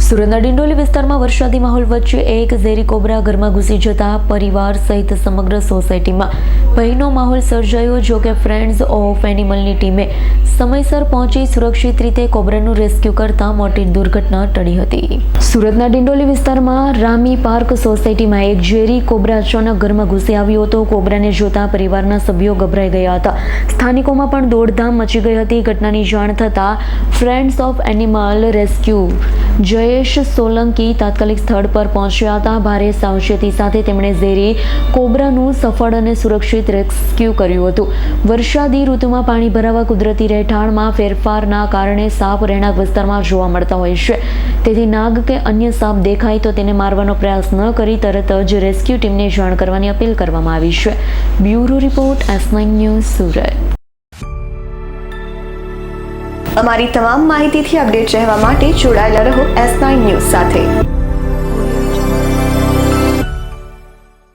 સુરતના ડિંડોલી વિસ્તારમાં વરસાદી માહોલ વચ્ચે એક ઝેરી કોબરા ઘરમાં ઘૂસી જતા પરિવાર સહિત સમગ્ર સોસાયટીમાં ભયનો માહોલ સર્જાયો. જો કે ફ્રેન્ડ્સ ઓફ એનિમલની ટીમે સમયસર પહોંચી સુરક્ષિત રીતે કોબરાનું રેસ્ક્યુ કરતા મોટી દુર્ઘટના ટળી હતી. સુરતના ડિંડોલી વિસ્તારમાં રામી પાર્ક સોસાયટીમાં એક ઝેરી કોબરા અચાનક ઘરમાં ઘૂસી આવ્યો હતો. કોબરાને જોતા પરિવારના સભ્યો ગભરાઈ ગયા હતા. સ્થાનિકોમાં પણ દોડધામ મચી ગઈ હતી. ઘટનાની જાણ થતાં friends of animal rescue Jayesh Solanki તાત્કાલિક સ્થળ પર પહોંચ્યા હતા. ભારે સાવચેતી સાથે તેમણે ઝેરી કોબરાનું સફળ અને સુરક્ષિત રેસ્ક્યુ કર્યું હતું. વરસાદી ઋતુમાં પાણી ભરાવા કુદરતી રહેઠાણમાં ફેરફારના કારણે સાપ રહેણાંક વિસ્તારમાં જોવા મળતા હોય છે. તેથી નાગ કે અન્ય સાપ દેખાય તો તેને મારવાનો પ્રયાસ ન કરી તરત જ રેસ્ક્યુ ટીમને જાણ કરવાની અપીલ કરવામાં આવી છે. Bureau report S9 news Surat. અમારી તમામ માહિતીથી અપડેટ રહેવા માટે જોડાયેલા રહો S9 ન્યૂઝ સાથે.